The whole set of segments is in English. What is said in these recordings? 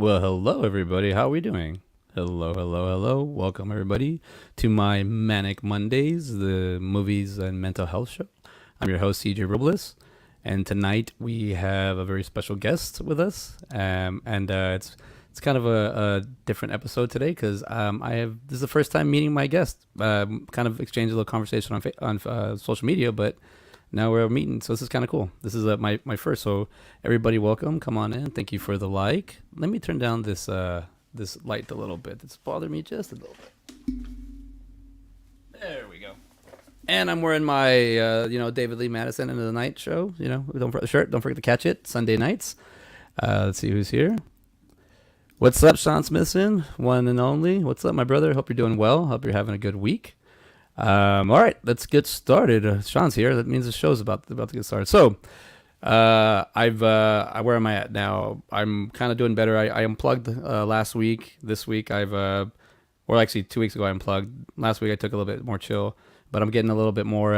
Well, hello everybody. How are we doing? Hello, hello, hello. Welcome everybody to my Manic Mondays, the movies and mental health show. I'm your host CJ Robles, and tonight we have a very special guest with us. And it's kind of a different episode today because I have this is the first time meeting my guest. Kind of exchanged a little conversation on social media, but now we're meeting, so this is kind of cool. This is my first, so everybody welcome, come on in. Thank you for the like. Let me turn down this light a little bit. It's bothering me just a little bit. There we go. And I'm wearing my David Lee Madison End of the Night show, don't forget to catch it Sunday nights. Let's see who's here. What's up, Sean Smithson, one and only? What's up, my brother? Hope you're doing well. Hope you're having a good week. All right, let's get started. Sean's here. That means the show's about to get started. So, where am I at now? I'm kind of doing better. I unplugged last week. This week or actually 2 weeks ago I unplugged. Last week I took a little bit more chill, but I'm getting a little bit more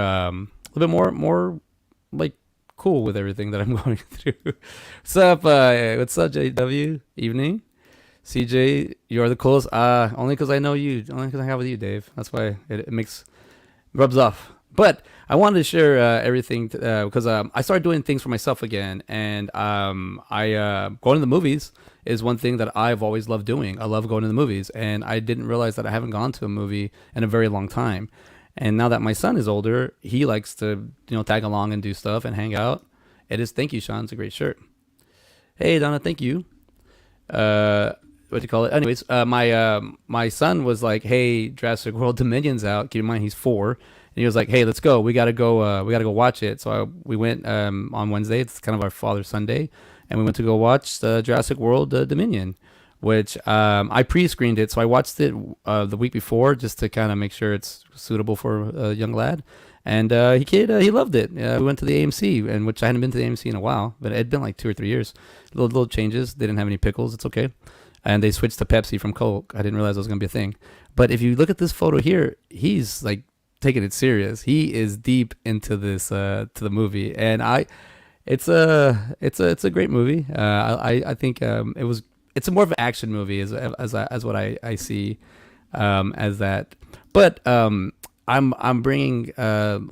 like cool with everything that I'm going through. What's up? What's up, JW? Evening. CJ, you're the coolest. Only because I know you. Only because I have with you, Dave. That's why it rubs off. But I wanted to share everything because I started doing things for myself again, and going to the movies is one thing that I've always loved doing. I love going to the movies, and I didn't realize that I haven't gone to a movie in a very long time. And now that my son is older, he likes to tag along and do stuff and hang out. Thank you, Sean. It's a great shirt. Hey, Donna, thank you. What do you call it? Anyways, my son was like, "Hey, Jurassic World Dominion's out." Keep in mind he's 4, and he was like, "Hey, let's go. We gotta go. We gotta go watch it." So we went on Wednesday. It's kind of our Father Sunday, and we went to go watch Jurassic World Dominion, which I pre-screened it. So I watched it the week before just to kind of make sure it's suitable for a young lad. And he loved it. We went to the AMC, and which I hadn't been to the AMC in a while, but it had been like 2 or 3 years. Little changes. They didn't have any pickles. It's okay. And they switched to Pepsi from Coke. I didn't realize it was going to be a thing. But if you look at this photo here, he's like taking it serious. He is deep into this to the movie, and it's a great movie. I think it's more of an action movie as what I see as that. But I'm bringing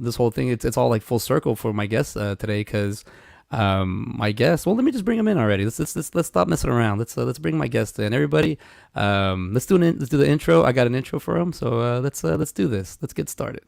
this whole thing. It's all like full circle for my guest today because. My guest. Well, let me just bring him in already. Let's stop messing around. Let's bring my guest in. Everybody, let's do the intro. I got an intro for him, so let's do this. Let's get started.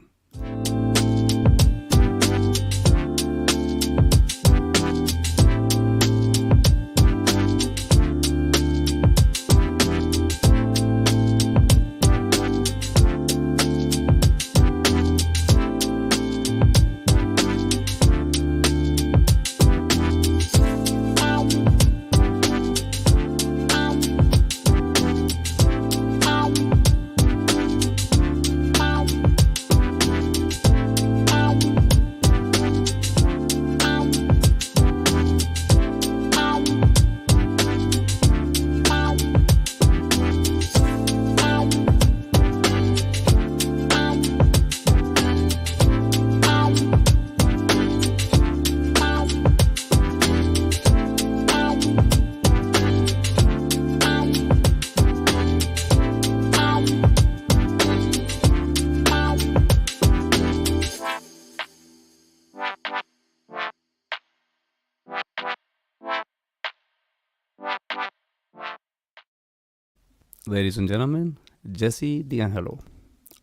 Ladies and gentlemen, Jesse D'Angelo.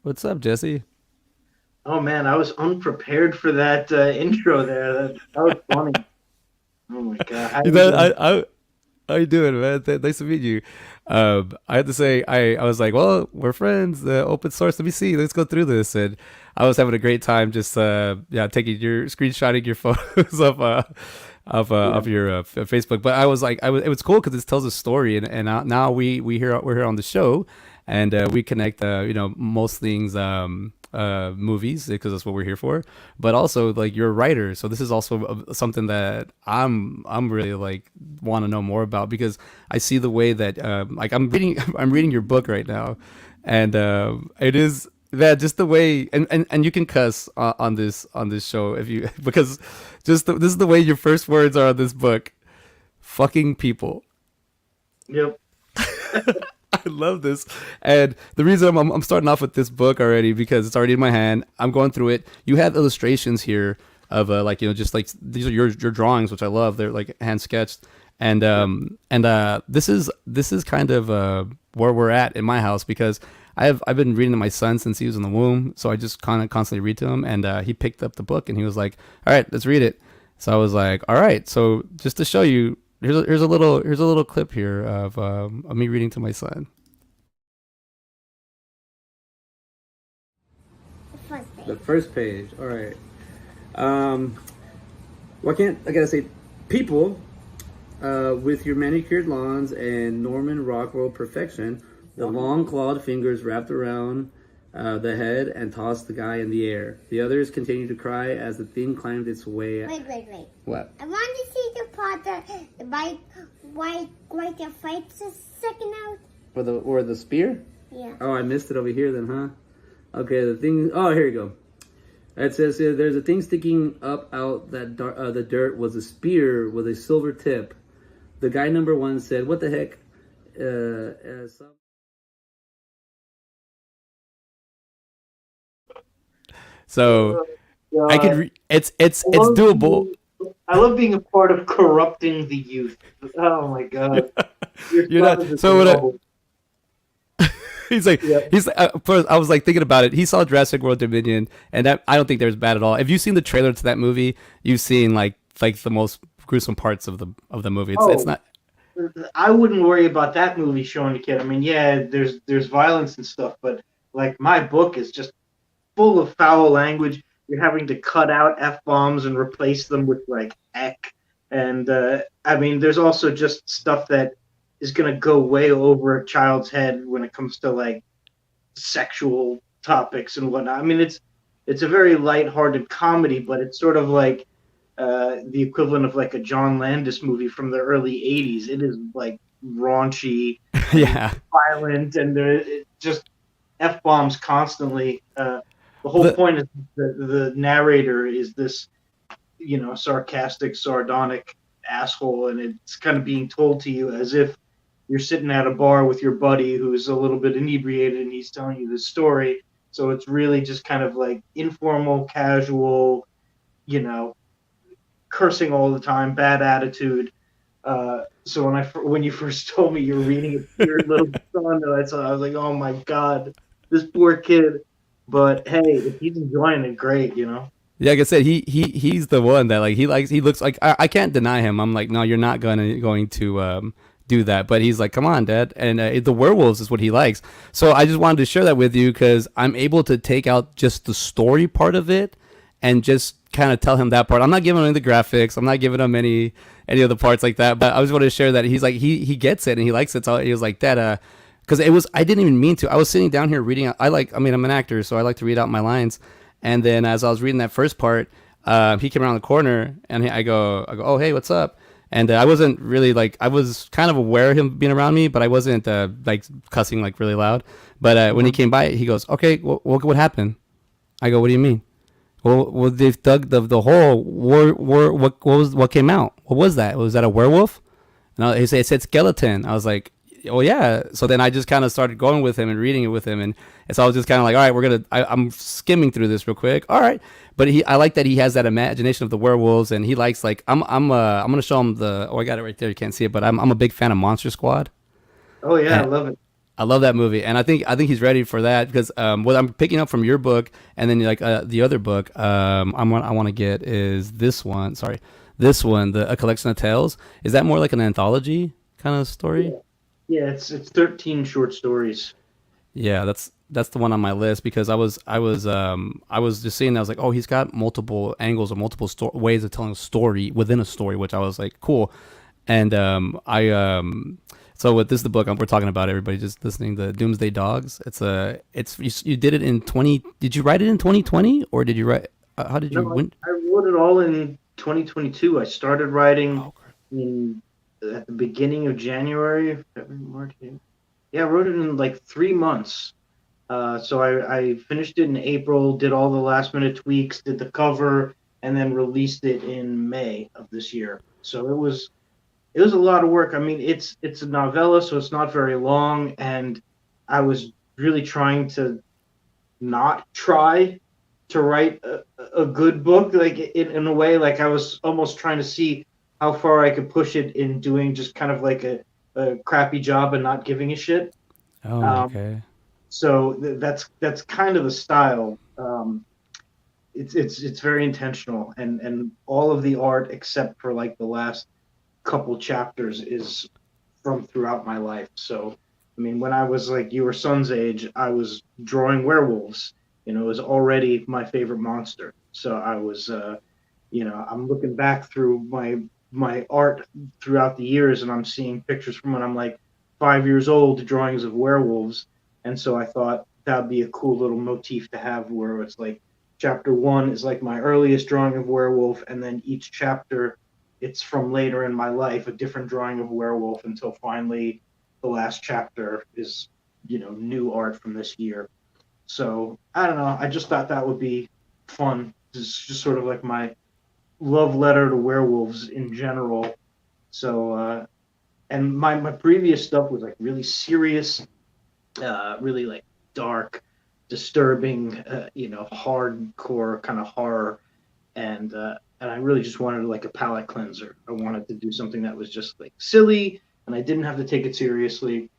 What's up, Jesse? Oh man, I was unprepared for that intro there. That was funny. Oh my god, how You you know, doing? how you doing, man? Nice to meet you. I had to say, I was like, well, we're friends. Open source. Let me see. Let's go through this. And I was having a great time just taking your screenshotting your photos Yeah, of your Facebook. But it was cool because it tells a story, and now we're here on the show, and we connect most things movies because that's what we're here for. But also like you're a writer, so this is also something that I'm really like want to know more about because I see the way that like I'm reading your book right now, and it is that just the way and you can cuss on this show if you because this is the way your first words are on this book. Fucking people. yep. I love this, and the reason I'm starting off with this book already because it's already in my hand. I'm going through it. You have illustrations here of like just like these are your drawings, which I love. They're like hand sketched, and this is kind of where we're at in my house because I've been reading to my son since he was in the womb, so I just kind of constantly read to him, and he picked up the book and he was like, "All right, let's read it." So I was like, "All right." So just to show you, here's a little clip here of me reading to my son. The first page. All right. Um, why can't I gotta say people with your manicured lawns and Norman Rockwell perfection, the long clawed fingers wrapped around the head and tossed the guy in the air. The others continued to cry as the thing climbed its way. Wait. What? I want to see the part that why the fights a second out. Or the spear? Yeah. Oh, I missed it over here then, huh? Okay, the thing. Oh, here you go. It says here, there's a thing sticking up out the dirt was a spear with a silver tip. The guy number one said, "What the heck?" So I could. God. It's doable. I love being a part of corrupting the youth. Oh my God. Your You're son is not. So adorable. he's like Yeah. he's. First, I was like thinking about it. He saw Jurassic World Dominion, and that I don't think there's bad at all. If you've seen the trailer to that movie, you've seen like the most gruesome parts of the movie. It's Oh, not. I wouldn't worry about that movie showing a kid. I mean, yeah, there's violence and stuff, but like my book is just full of foul language. You're having to cut out f bombs and replace them with like heck, and I mean, there's also just stuff that is gonna go way over a child's head when it comes to like sexual topics and whatnot. I mean, it's a very light-hearted comedy, but it's sort of like the equivalent of like a John Landis movie from the early '80s. It is like raunchy and Yeah. violent, and there just f bombs constantly. The whole The point is that the narrator is this, sarcastic, sardonic asshole, and it's kind of being told to you as if you're sitting at a bar with your buddy who's a little bit inebriated and he's telling you this story. So it's really just kind of like informal, casual, you know, cursing all the time, bad attitude. So when you first told me you were reading it to your little son, and I was like, oh my God, this poor kid. But hey, if he's enjoying it, great. Yeah, like I said, he's the one that like he looks like I can't deny him. I'm like, no, you're not going to do that. But he's like, come on, Dad, and the werewolves is what he likes. So I just wanted to share that with you because I'm able to take out just the story part of it and just kind of tell him that part. I'm not giving him the graphics. I'm not giving him any of the parts like that. But I just wanted to share that he's like he gets it and he likes it. So he was like, Dad, because it was I didn't even mean to. I was sitting down here reading. I mean I'm an actor, so I like to read out my lines. And then as I was reading that first part, he came around the corner and I go, oh hey, what's up? And I wasn't really like I was kind of aware of him being around me, but I wasn't like cussing like really loud. But when he Mhm. came by, he goes, okay, what happened? I go, what do you mean? Well, they've dug the hole. What came out? What was that? Was that a werewolf? And he said skeleton. I was like, oh yeah. So then I just kind of started going with him and reading it with him, and so I was just kind of like, all right, I'm skimming through this real quick. All right, but I like that he has that imagination of the werewolves, and he likes like I'm gonna show him the. Oh, I got it right there. You can't see it, but I'm a big fan of Monster Squad. Oh yeah, I And love it. I love that movie, and I think he's ready for that because what I'm picking up from your book, and then like the other book I want to get is this one. Sorry, this one, a collection of tales. Is that more like an anthology kind of story? Yeah, yeah. It's 13 short stories. Yeah, that's the one on my list because I was just seeing that I was like, oh, he's got multiple angles or multiple ways of telling a story within a story, which I was like, cool. And I so with this the book we're talking about, everybody just listening, the Doomsday Dogs. It's you did it in 20. Did you write it in 2020 or did you write? How did you No, win? I wrote it all in 2022. I started writing Oh, in at the beginning of January, February, March. April. Yeah, I wrote it in like 3 months. So I finished it in April, did all the last minute tweaks, did the cover, and then released it in May of this year. So it was It was a lot of work. I mean, it's a novella, so it's not very long, and I was really trying to not try to write a good book, like in a way, like I was almost trying to see how far I could push it in doing just kind of like a crappy job and not giving a shit. Oh, Um, okay. so that's kind of the style. It's very intentional, and all of the art except for like the last couple chapters is from throughout my life. So, I mean, when I was like your son's age, I was drawing werewolves. You know, it was already my favorite monster. So I was, I'm looking back through my art throughout the years, and I'm seeing pictures from when I'm like 5 years old, drawings of werewolves. And so I thought that'd be a cool little motif to have, where it's like chapter one is like my earliest drawing of werewolf, and then each chapter it's from later in my life, a different drawing of werewolf, until finally the last chapter is, new art from this year. So I don't know. I just thought that would be fun. It's just sort of like my love letter to werewolves in general. So, and my previous stuff was like really serious, really like dark, disturbing, hardcore kind of horror, and I really just wanted like a palate cleanser. I wanted to do something that was just like silly, and I didn't have to take it seriously,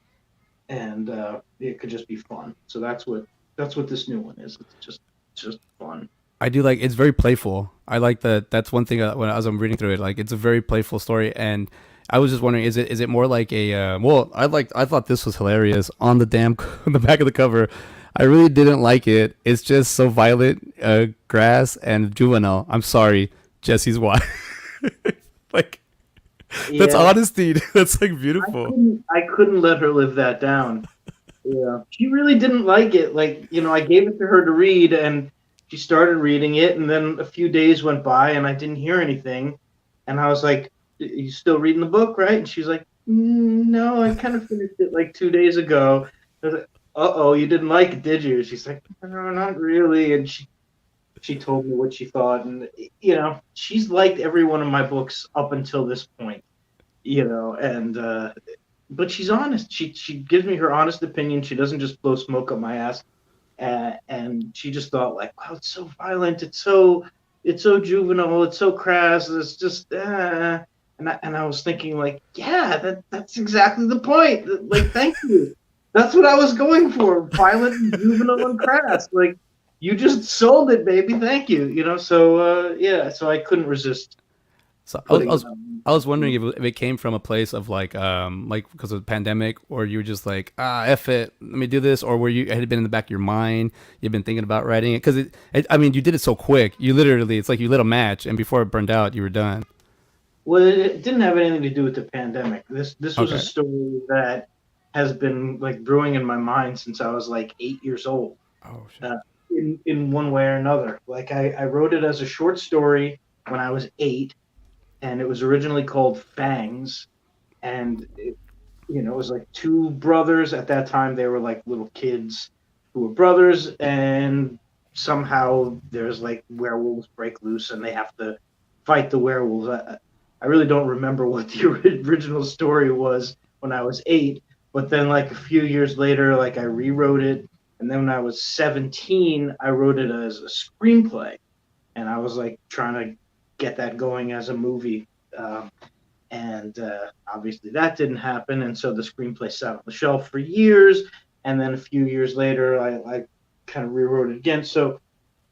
and it could just be fun. So that's what this new one is. It's just fun. I do like it's very playful. I like that. That's one thing when as I'm reading through it, like it's a very playful story. And I was just wondering, is it more like a well? I thought this was hilarious on the damn on the back of the cover. I really didn't like it. It's just so violent, grass and juvenile. I'm sorry, Jesse's wife. Like that's Yeah, honesty. That's like I beautiful. couldn't I couldn't let her live that down. Yeah, she really didn't like it. Like, I gave it to her to read, and she started reading it, and then a few days went by, and I didn't hear anything, and I was like, "You still reading the book, right?" And she's like, "No, I kind of finished it like 2 days ago." I was like, "Uh-oh, you didn't like it, did you?" She's like, "No, not really," and she told me what she thought, and she's liked every one of my books up until this point, and but she's honest. She gives me her honest opinion. She doesn't just blow smoke up my ass. And she just thought like, wow, it's so violent. It's so juvenile. It's so crass. It's just, and I was thinking like, yeah, that's exactly the point. Like, thank you. That's what I was going for. Violent, and juvenile, and crass. Like, you just sold it, baby. Thank you. So yeah. So I couldn't resist So I was, I putting it was on. I was wondering if it came from a place of like because of the pandemic, or you were just like f it, let me do this, or were you it had been in the back of your mind, you've been thinking about writing it because I mean you did it so quick, you literally it's like you lit a match and before it burned out you were done. Well, it didn't have anything to do with the pandemic. This was a Okay. story that has been like brewing in my mind since I was like 8 years old, Oh shit. uh, in one way or another. Like I wrote it as a short story when I was 8, and it was originally called Fangs, and it was like two brothers at that time. They were like little kids who were brothers, and somehow there's like werewolves break loose, and they have to fight the werewolves. I really don't remember what the original story was when I was 8, but then like a few years later, like I rewrote it, and then when I was 17, I wrote it as a screenplay, and I was like trying to get that going as a movie. And obviously that didn't happen, and so the screenplay sat on the shelf for years, and then a few years later I kind of rewrote it again. So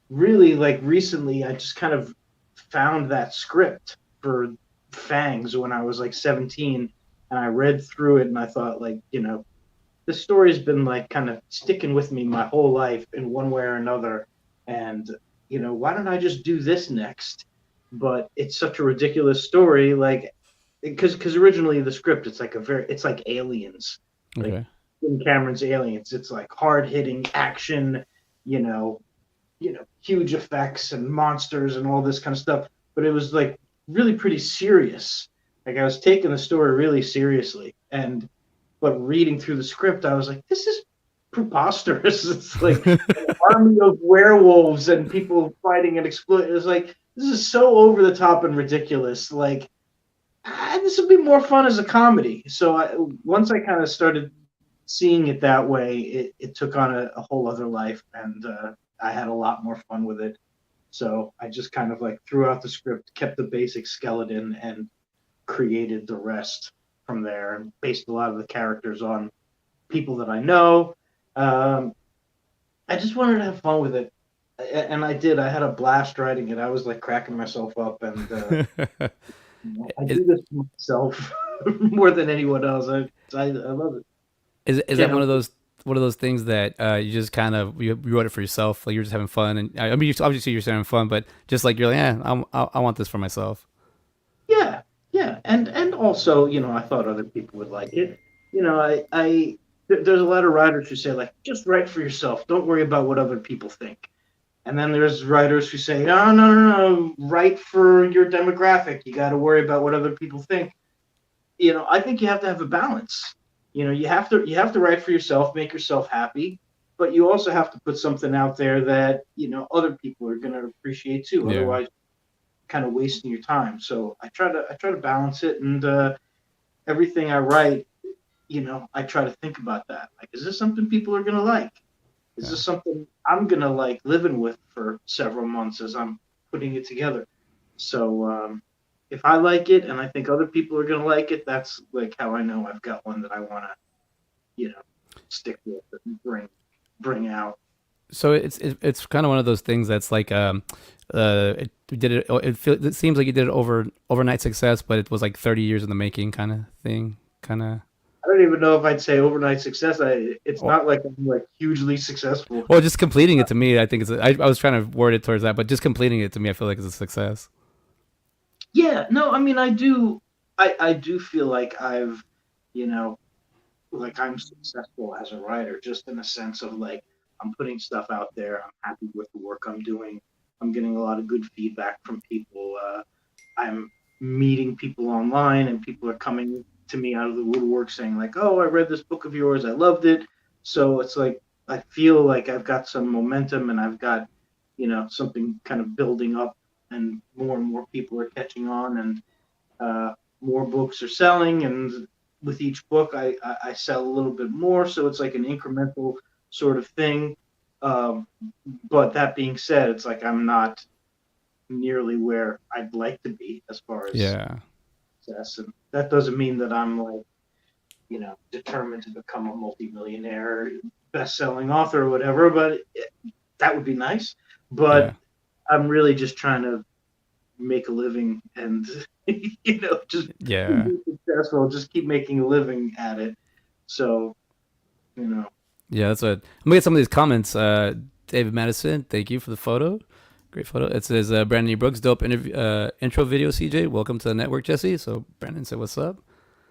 really, like recently, I just kind of found that script for Fangs when I was like 17, and I read through it, and I thought, like, this story's been like kind of sticking with me my whole life in one way or another, and why don't I just do this next? But it's such a ridiculous story, like, because originally the script, it's like Aliens, like Okay. Jim Cameron's Aliens. It's like hard hitting action, you know, huge effects and monsters and all this kind of stuff. But it was like really pretty serious. Like I was taking the story really seriously, but reading through the script, I was like, this is preposterous. It's like an army of werewolves and people fighting and exploding. It was like, this is so over the top and ridiculous. Like, this would be more fun as a comedy. So once I kind of started seeing it that way, it took on a whole other life, and I had a lot more fun with it. So I just kind of like threw out the script, kept the basic skeleton, and created the rest from there, and based a lot of the characters on people that I know. Um, I just wanted to have fun with it, and I did. I had a blast writing it. I was like cracking myself up, and I is, do this to myself more than anyone else. I love it. is Can't that help it. one of those things that you just kind of you wrote it for yourself, like you're just having fun, and I mean, obviously you're having fun, but just like you're like, yeah, I want this for myself. Yeah, yeah, and also, I thought other people would like it. There's a lot of writers who say like, just write for yourself. Don't worry about what other people think. And then there's writers who say, no, no, no, no, write for your demographic. You got to worry about what other people think. I think you have to have a balance. You have to write for yourself, make yourself happy, but you also have to put something out there that other people are going to appreciate too. Yeah, Otherwise, kind of wasting your time. So I try to balance it, and everything I write, I try to think about that. Like, is this something people are going to like? Is yeah. this something I'm going to like living with for several months as I'm putting it together? So if I like it and I think other people are going to like it, that's like how I know I've got one that I want to, stick with and bring out. So it's kind of one of those things that's like it seems like you did it overnight success, but it was like 30 years in the making kind of thing, kind of. I don't even know if I'd say overnight success. It's not like I'm like hugely successful. Well, just completing it to me, I think I was trying to word it towards that, but just completing it to me, I feel like is a success. Yeah, no, I mean I do. I do feel like you know, like I'm successful as a writer, just in the sense of like I'm putting stuff out there. I'm happy with the work I'm doing. I'm getting a lot of good feedback from people. I'm meeting people online, and people are coming to me out of the woodwork saying like, "Oh, I read this book of yours. I loved it." So it's like I feel like I've got some momentum, and I've got something kind of building up, and more people are catching on, and more books are selling, and with each book I sell a little bit more, so it's like an incremental sort of thing. Um, but that being said, it's like I'm not nearly where I'd like to be as far as Yeah, success, and that doesn't mean that I'm like determined to become a multimillionaire, best-selling author or whatever. But that would be nice. yeah, But I'm really just trying to make a living, and just yeah, be successful, just keep making a living at it. So yeah. That's what I'm gonna get some of these comments. David Madison, thank you for the photo. Great photo. It says Brandon E. Brooks, dope intro video. CJ, welcome to the network, Jesse. So Brandon said, "What's up?"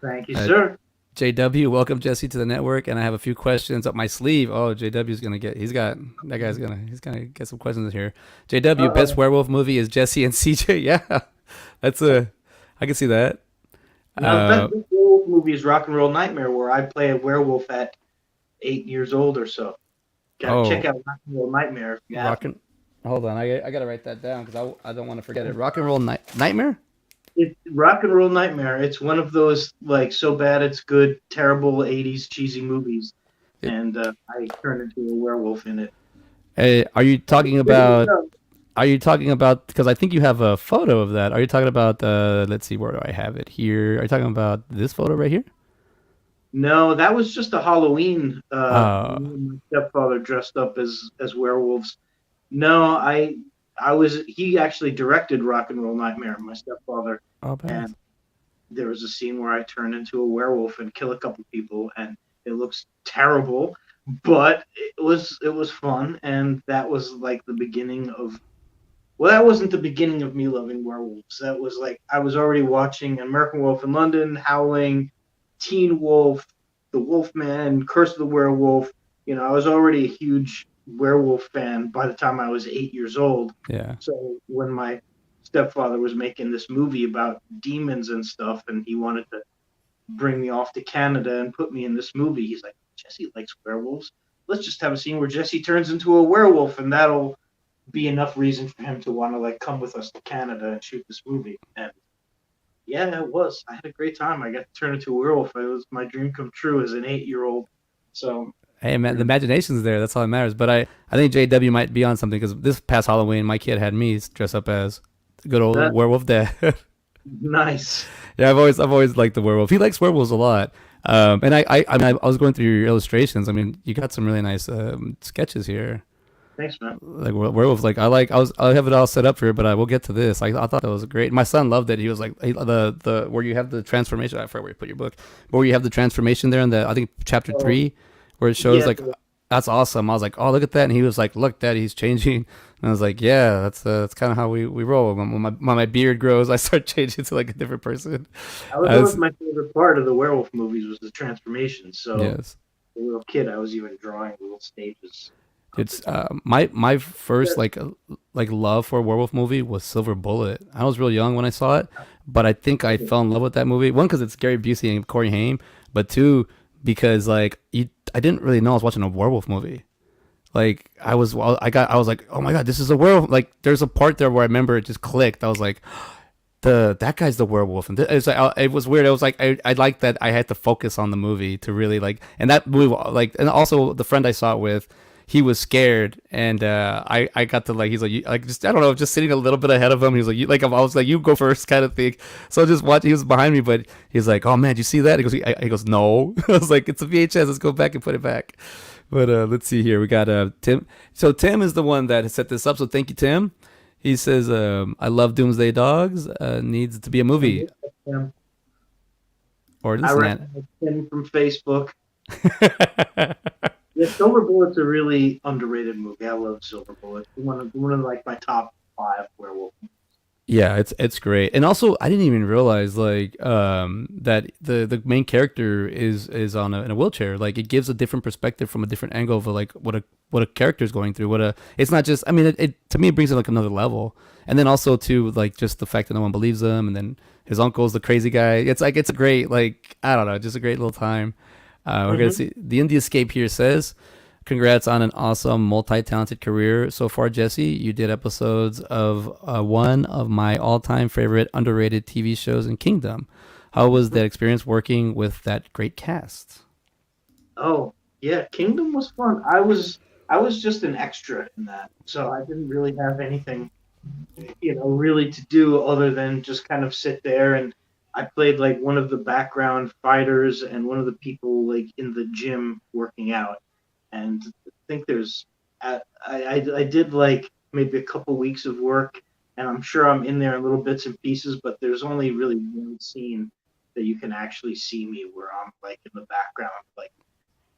thank you, Uh, sir. JW, welcome Jesse to the network, and I have a few questions up my sleeve. Oh, JW's gonna get. He's gonna get some questions here. JW, best Uh-oh. werewolf movie is Jesse and CJ. Yeah, that's a. I can see that. Now the Uh, best werewolf movie is Rock and Roll Nightmare, where I play a werewolf at 8 years old or so. Got to check oh, out Rock and Roll Nightmare if you rock haven't. and. Hold on, I gotta write that down because I don't want to forget it. Rock and roll nightmare. It's Rock and Roll Nightmare. It's one of those like so bad it's good, terrible '80s cheesy movies, It, and I turn into a werewolf in it. are you talking Pretty good about? show. Are you talking about? Because I think you have a photo of that. Are you talking about? Let's see, where do I have it here? Are you talking about this photo right here? No, that was just a Halloween. Uh, Me and my stepfather dressed up as werewolves. No, I was. He actually directed Rock and Roll Nightmare, my stepfather, oh, bad. and there was a scene where I turn into a werewolf and kill a couple people, and it looks terrible, but it was fun, and that was like the beginning of. Well, that wasn't the beginning of me loving werewolves. That was like I was already watching American Wolf in London, Howling, Teen Wolf, The Wolfman, Curse of the Werewolf. I was already a huge werewolf fan by the time I was 8 years old. Yeah. So when my stepfather was making this movie about demons and stuff, and he wanted to bring me off to Canada and put me in this movie, he's like, Jesse likes werewolves. Let's just have a scene where Jesse turns into a werewolf, and that'll be enough reason for him to want to like come with us to Canada and shoot this movie. And Yeah, it was. I had a great time. I got to turn into a werewolf. It was my dream come true as an 8-year-old. So, Hey man, the imagination's there. That's all that matters. But I think JW might be on something because this past Halloween, my kid had me dress up as the good old that werewolf dad. nice. Yeah, I've always liked the werewolf. He likes werewolves a lot. And I was going through your illustrations. I mean, you got some really nice sketches here. Thanks, man. Like werewolves. I have it all set up for it, but I will get to this. I thought that was great. My son loved it. He was like the where you have the transformation. I forgot where you put your book, but where you have the transformation there in the I think chapter Oh, 3, where it shows yeah, like that's awesome. I was like, oh look at that, and he was like, look, Daddy, he's changing. And I was like, yeah, that's kind of how we roll. When my beard grows, I start changing to like a different person. that was my favorite part of the werewolf movies was the transformation. So, Yes. as a little kid, I was even drawing little stages. It's my first like love for a werewolf movie was Silver Bullet. I was real young when I saw it, but I think I fell in love with that movie. One because it's Gary Busey and Corey Haim, but two because I didn't really know I was watching a werewolf movie. Like I was like, oh my god, this is a werewolf. Like there's a part there where I remember it just clicked. I was like, that guy's the werewolf, and it's like it was weird. I was like, I liked that I had to focus on the movie to really like, and that movie like, and also the friend I saw it with, he was scared, and I got to like, he's like, just I don't know, just sitting a little bit ahead of him. He was like, I was like, you go first, kind of thing. So just watch. He was behind me, but he's like, oh man, did you see that? He goes, no. I was like, it's a VHS. Let's go back and put it back. But let's see here. We got Tim. So Tim is the one that has set this up. So thank you, Tim. He says, I love Doomsday Dogs. Needs to be a movie. Yeah. Or I listen, recognize him from Facebook. Yeah, Silver Bullet's a really underrated movie. I love Silver Bullet. One of like my top 5 werewolf. yeah, it's great. And also, I didn't even realize like that the main character is on in a wheelchair. Like it gives a different perspective from a different angle of like what a character is going through. It's not just. I mean, it to me it brings it like another level. And then also to like just the fact that no one believes him, and then his uncle's the crazy guy. It's like it's a great like I don't know, just a great little time. We're gonna see the Indie Escape here says, congrats on an awesome multi-talented career so far, Jesse. You did episodes of one of my all-time favorite underrated TV shows in Kingdom. How was that experience working with that great cast? Oh, yeah, Kingdom was fun. I was just an extra in that. So I didn't really have anything really to do other than just kind of sit there, and I played like one of the background fighters and one of the people like in the gym working out. And I think I did like maybe a couple weeks of work, and I'm sure I'm in there in little bits and pieces, but there's only really one scene that you can actually see me where I'm like in the background, like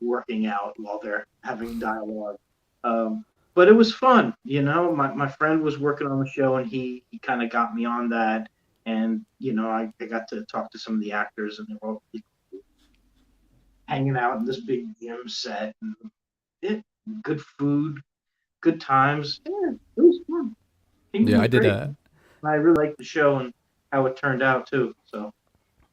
working out while they're having dialogue. But it was fun, My friend was working on the show, and he kind of got me on that, and I got to talk to some of the actors, and they were all hanging out in this big gym set, and good food, good times. Yeah, it was fun. Kingdom Yeah, was I did. great. I really liked the show and how it turned out too. So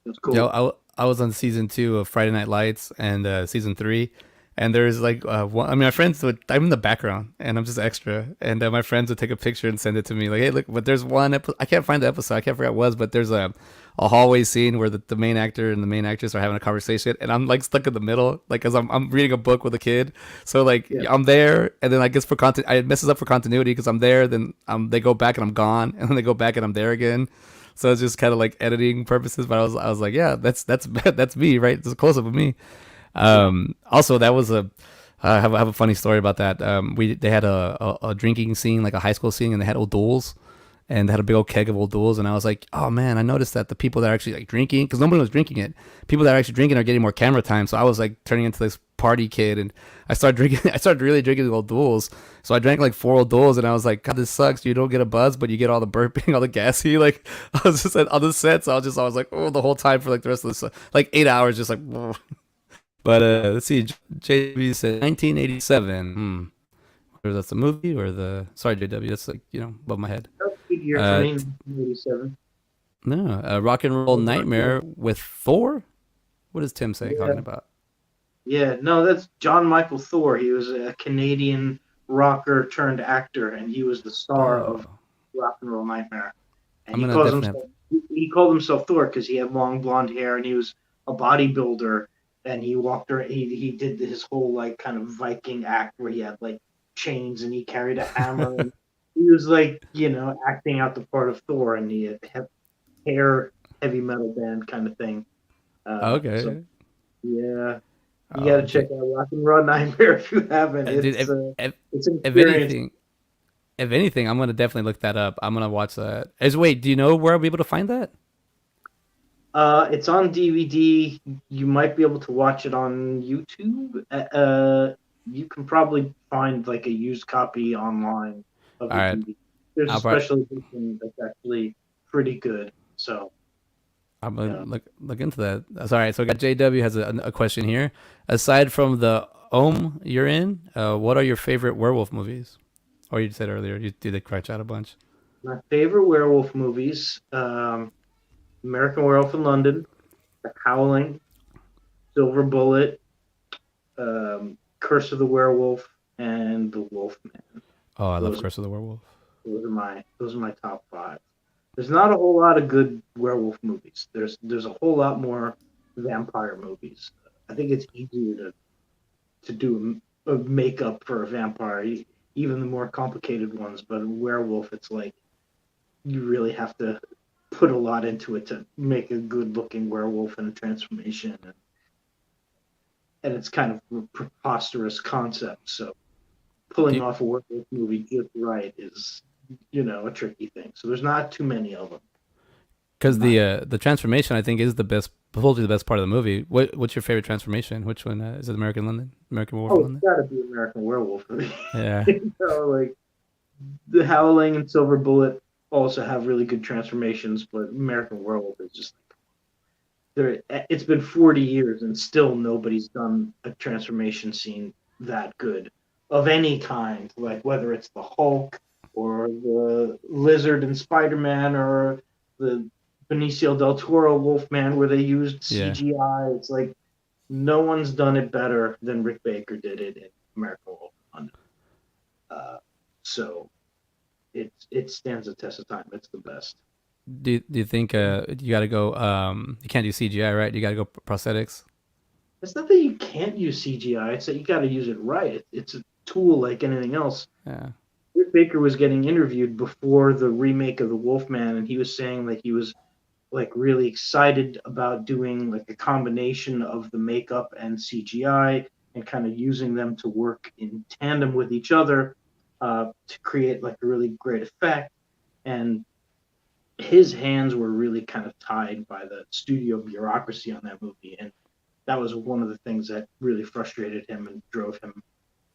it was cool. Yeah, I was on season 2 of Friday Night Lights and season 3, and there's like one, I mean, my friends would I'm in the background and I'm just extra, and my friends would take a picture and send it to me like, hey, look, but there's one I can't find the episode, I can't forget what it was, but there's a hallway scene where the main actor and the main actress are having a conversation, and I'm like stuck in the middle, like, cause I'm reading a book with a kid, so like I'm there, and then I guess for content, it messes up for continuity because I'm there, then they go back and I'm gone, and then they go back and I'm there again. So it's just kind of like editing purposes, but I was like, yeah, that's me, right? It's a close up of me. Also, that was I have a funny story about that. They had a drinking scene, like a high school scene, and they had O'Doul's, and they had a big old keg of O'Doul's, and I was like, oh man, I noticed that the people that are actually like drinking, because nobody was drinking it, people that are actually drinking are getting more camera time. So I was like turning into this party kid, and I started really drinking the O'Doul's. So I drank like 4 O'Doul's, and I was like, God, this sucks. You don't get a buzz, but you get all the burping, all the gassy. Like I was just on the set, so I was like, oh, the whole time for like the rest of the like 8 hours, just like. But let's see, JW said 1987. That's the movie or the? Sorry, JW, that's like above my head. That was a good year for me, 1987. No, Rock and Roll Nightmare with Thor. What is Tim saying? Talking about? Yeah, no, that's John Michael Thor. He was a Canadian rocker turned actor, and he was the star of Rock and Roll Nightmare. And he calls himself he called himself Thor because he had long blonde hair and he was a bodybuilder, and he walked around. He did his whole like kind of Viking act where he had like chains and he carried a hammer. And he was like acting out the part of Thor, and he had hair heavy metal band kind of thing. So Okay. yeah, you got Oh, to check out Rock and Raw Nightmare if you haven't. dude, It's an if experience. anything, I'm gonna definitely look that up. I'm gonna watch that. Wait, do you know where I'll be able to find that? It's on DVD. You might be able to watch it on YouTube. You can probably find like a used copy online of All the right, DVD. There's a I'll probably, special edition that's actually pretty good. So, I'm gonna yeah. look into that. That's all right. So I got JW has a question here. Aside from the Ohm you're in, what are your favorite werewolf movies? Or you said earlier you did crunch out a bunch. My favorite werewolf movies: American Werewolf in London, The Howling, Silver Bullet, Curse of the Werewolf, and The Wolfman. Oh, I love Those Curse of the Werewolf. those are my top five. There's not a whole lot of good werewolf movies. There's a whole lot more vampire movies. I think it's easier to do a makeup for a vampire, even the more complicated ones. But a werewolf, it's like you really have to put a lot into it to make a good looking werewolf and a transformation, and it's kind of a preposterous concept. So pulling off a werewolf movie just right is a tricky thing. So there's not too many of them. Because the transformation I think is the best, probably the best part of the movie. What's your favorite transformation? Which one is it? American Werewolf in Oh, it's London? got to be American Werewolf. Yeah. Like the Howling and Silver Bullet also have really good transformations, but American Werewolf is just there. It's been 40 years and still nobody's done a transformation scene that good of any kind. Like whether it's the Hulk or the Lizard and Spider-Man or the Benicio del Toro Wolfman, where they used Yeah. CGI. It's like no one's done it better than Rick Baker did it in American Wolf. So it stands the test of time. It's the best. Do you think you got to go? You can't do CGI, right? You got to go prosthetics. It's not that you can't use CGI. It's that you got to use it right. It's a tool like anything else. Yeah. Rick Baker was getting interviewed before the remake of the Wolfman, and he was saying that he was like really excited about doing like a combination of the makeup and CGI and kind of using them to work in tandem with each other to create like a really great effect. And his hands were really kind of tied by the studio bureaucracy on that movie, and that was one of the things that really frustrated him and drove him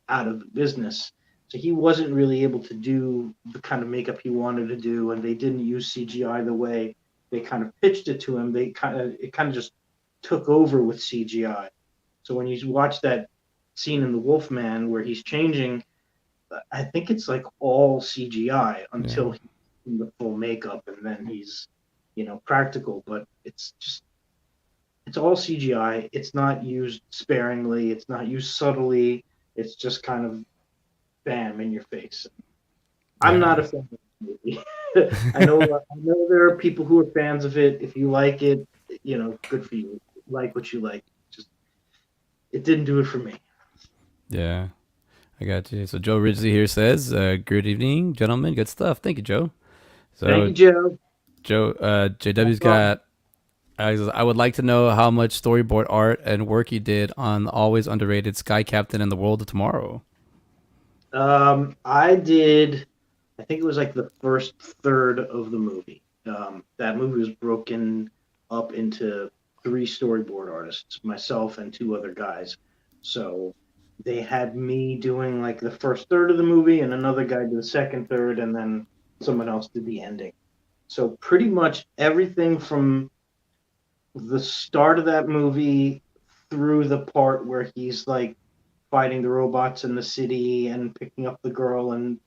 out of the business. So he wasn't really able to do the kind of makeup he wanted to do, and they didn't use CGI the way they kind of pitched it to him. It kind of just took over with CGI. So when you watch that scene in The Wolfman where he's changing, I think it's like all CGI until he's in the full makeup, and then he's practical. But it's all CGI. It's not used sparingly. It's not used subtly. It's just kind of bam in your face. I'm not a fan of the movie. I know there are people who are fans of it. If you like it, good for you. Like what you like. Just it didn't do it for me. Yeah. I got you. So Joe Ridgely here says, "Good evening, gentlemen. Good stuff. Thank you, Joe." So Thank you, Joe. Joe, JW's got. I would like to know how much storyboard art and work you did on the always underrated Sky Captain and the World of Tomorrow. I did. I think it was like the first third of the movie. That movie was broken up into 3 storyboard artists, myself and 2 other guys. So they had me doing like the first third of the movie, and another guy did the second third, and then someone else did the ending. So pretty much everything from the start of that movie through the part where he's like fighting the robots in the city and picking up the girl, and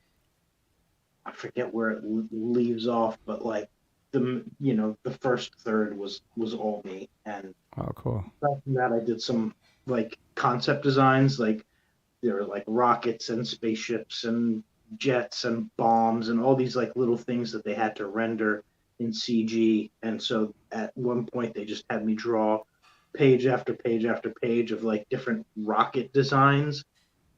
I forget where it leaves off, but like the first third was all me. And Oh, cool. aside from that, I did some like concept designs, like there were like rockets and spaceships and jets and bombs and all these like little things that they had to render in CG, and so at one point they just had me draw page after page after page of like different rocket designs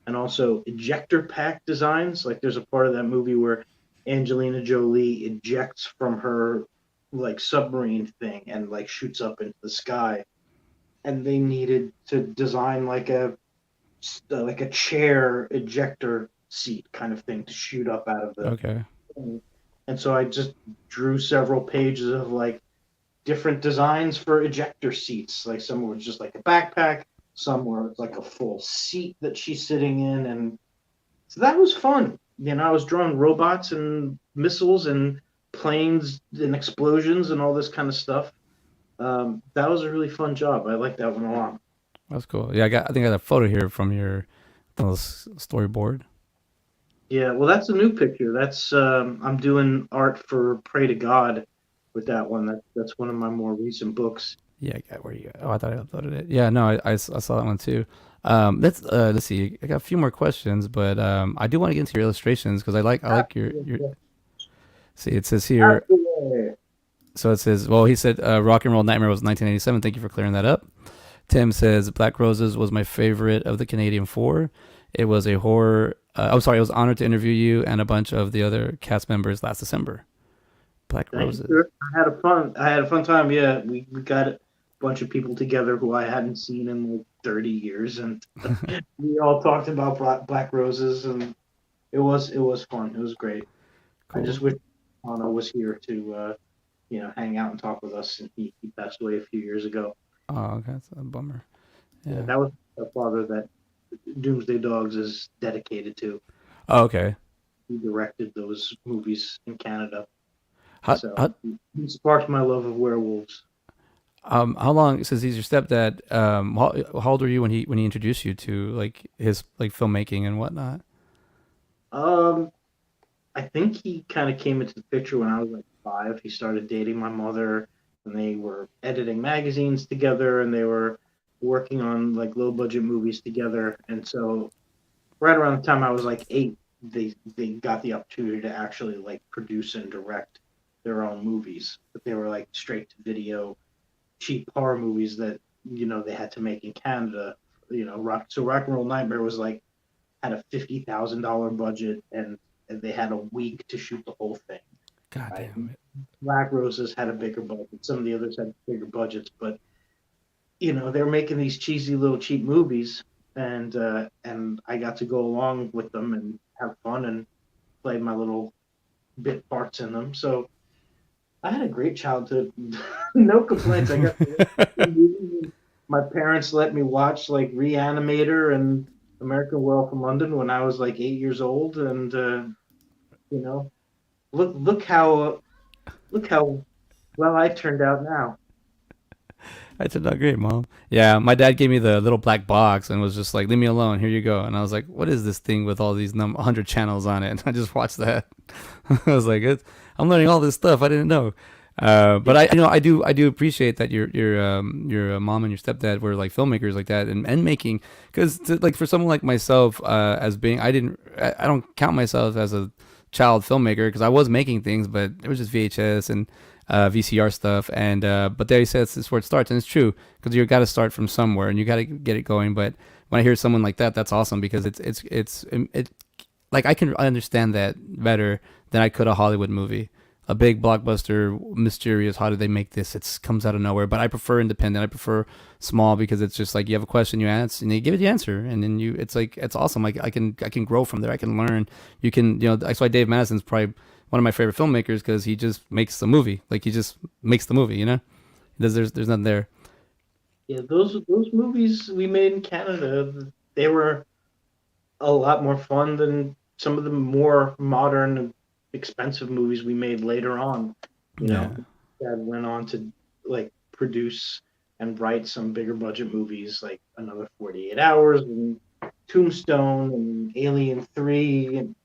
and also ejector pack designs. Like there's a part of that movie where Angelina Jolie ejects from her like submarine thing and like shoots up into the sky, and they needed to design like a chair ejector seat kind of thing to shoot up out of the Okay. thing. And so I just drew several pages of like different designs for ejector seats. Like some were just like a backpack, some were like a full seat that she's sitting in, and so that was fun. You know, I was drawing robots and missiles and planes and explosions and all this kind of stuff. That was a really fun job. I like that one a lot. That's cool. Yeah, I think I got a photo here from your storyboard. Yeah, well, that's a new picture. That's I'm doing art for Pray to God with that one. That's one of my more recent books. Yeah, I got where you. Oh, I thought I uploaded it. Yeah, no, I saw that one too. Let's see. I got a few more questions, but I do want to get into your illustrations because I like your. See, it says here. So it says, well, he said Rock and Roll Nightmare was 1987. Thank you for clearing that up. Tim says Black Roses was my favorite of the Canadian four. It was a horror. I'm sorry, I was honored to interview you and a bunch of the other cast members last December. Black Thanks, Roses. sir. I had a fun time. Yeah, we got a bunch of people together who I hadn't seen in like 30 years, and we all talked about Black Roses, and it was fun. It was great. I Cool. just wish Anna was here to hang out and talk with us, and he passed away a few years ago. Oh, okay, that's a bummer. Yeah, Yeah. that was a father that Doomsday Dogs is dedicated to. Oh, okay. He directed those movies in Canada, How, so how he sparked my love of werewolves. how long since he's your stepdad? How old were you when he introduced you to like his like filmmaking and whatnot? Um, I think he kind of came into the picture when I was like 5. He started dating my mother, and they were editing magazines together, and they were working on like low budget movies together. And so, right around the time I was like 8, they got the opportunity to actually like produce and direct their own movies. But they were like straight to video, cheap horror movies that they had to make in Canada. Rock and Roll Nightmare was like had a $50,000 budget, and they had a week to shoot the whole thing. God Right? damn it. Black Roses had a bigger budget. Some of the others had bigger budgets, but they were making these cheesy little cheap movies, and I got to go along with them and have fun and play my little bit parts in them. So I had a great childhood. No complaints. I got to watch the movies. My parents let me watch like Reanimator and American Werewolf from London when I was like 8 years old, and you know, look how well I turned out now. I turned out great, mom. Yeah, my dad gave me the little black box and was just like, "Leave me alone. Here you go." And I was like, "What is this thing with all these 100 channels on it?" And I just watched that. I was like, "I'm learning all this stuff I didn't know." But I do appreciate that your mom and your stepdad were like filmmakers like that and making because like for someone like myself as being I don't count myself as a child filmmaker because I was making things but it was just VHS and VCR stuff and but they said it's where it starts and it's true because you got to start from somewhere and you got to get it going. But when I hear someone like that, that's awesome because it like I can understand that better than I could a Hollywood movie. A big blockbuster, mysterious. How did they make this? It comes out of nowhere. But I prefer independent. I prefer small because it's just like you have a question, you ask, and they give you the answer, and then you. It's like it's awesome. Like I can grow from there. I can learn. You can that's why Dave Madison's probably one of my favorite filmmakers because he just makes the movie. Like he just makes the movie. There's nothing there. Yeah, those movies we made in Canada, they were a lot more fun than some of the more modern, expensive movies we made later on. You Yeah. know, Dad went on to like produce and write some bigger budget movies like Another 48 Hours and Tombstone and Alien 3 and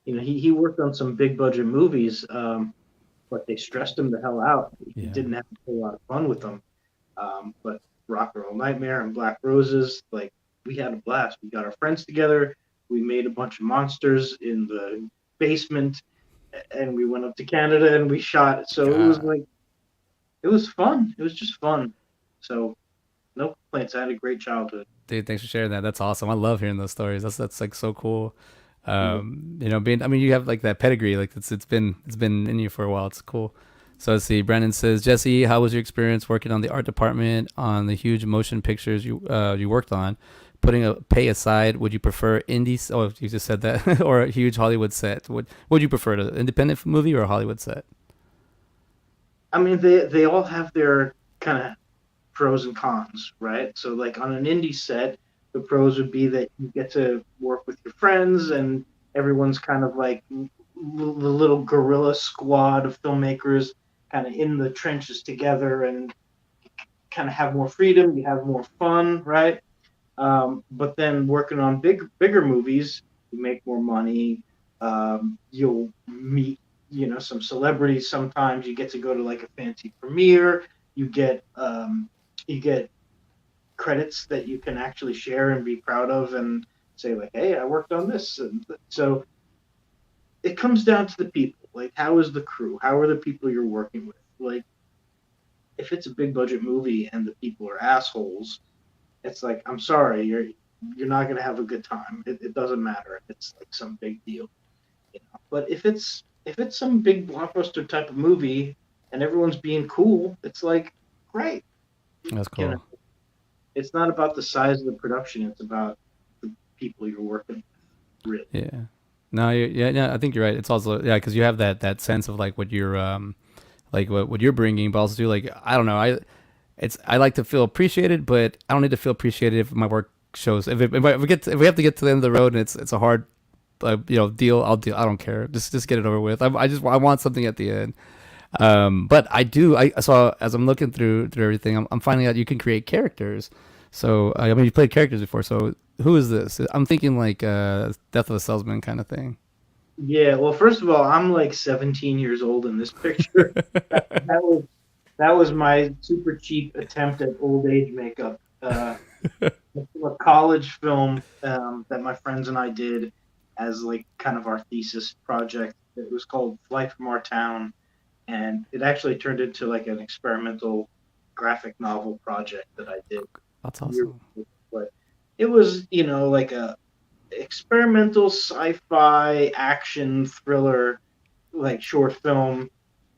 he worked on some big budget movies, but they stressed him the hell out. He Yeah. didn't have a whole lot of fun with them. But Rock and Roll Nightmare and Black Roses, like we had a blast. We got our friends together. We made a bunch of monsters in the basement, and we went up to Canada and we shot it. So it was God, like it was fun. It was just fun. So no complaints. I had a great childhood. dude, thanks for sharing that. That's awesome. I love hearing those stories. That's like so cool. Yeah. Being I mean, you have like that pedigree. Like it's been in you for a while. It's cool. So let's see. Brandon says, Jesse, how was your experience working on the art department on the huge motion pictures you worked on? Putting a pay aside, would you prefer indie? Oh, you just said that, or a huge Hollywood set? Would you prefer an independent movie or a Hollywood set? I mean, they all have their kind of pros and cons, right? So like on an indie set, the pros would be that you get to work with your friends and everyone's kind of like the little guerrilla squad of filmmakers kind of in the trenches together and kind of have more freedom, you have more fun, right? But then working on bigger movies, you make more money. You'll meet, some celebrities. Sometimes you get to go to like a fancy premiere. You get you get credits that you can actually share and be proud of, and say like, "Hey, I worked on this." And so it comes down to the people. Like, how is the crew? How are the people you're working with? Like, if it's a big budget movie and the people are assholes, it's like, I'm sorry, you're not gonna have a good time. It doesn't matter if it's like some big deal, you know. But if it's some big blockbuster type of movie and everyone's being cool, it's like great, That's you know. cool. It's not about the size of the production; it's about the people you're working with, really. Yeah. No, yeah. I think you're right. It's also because you have that sense of like what you're like what you're bringing, but also too like I don't know. I like to feel appreciated, but I don't need to feel appreciated if my work shows. If we have to get to the end of the road and it's a hard deal, I'll deal. I don't care. Just get it over with. I want something at the end. But I do. I saw as I'm looking through everything, I'm finding out you can create characters. So I mean, you played characters before. So who is this? I'm thinking like Death of a Salesman kind of thing. Yeah. Well, first of all, I'm like 17 years old in this picture. That was that was my super cheap attempt at old age makeup. A college film that my friends and I did as like kind of our thesis project. It was called Flight from Our Town, and it actually turned into like an experimental graphic novel project that I did That's years awesome. ago. But it was, like a experimental sci-fi action thriller, like short film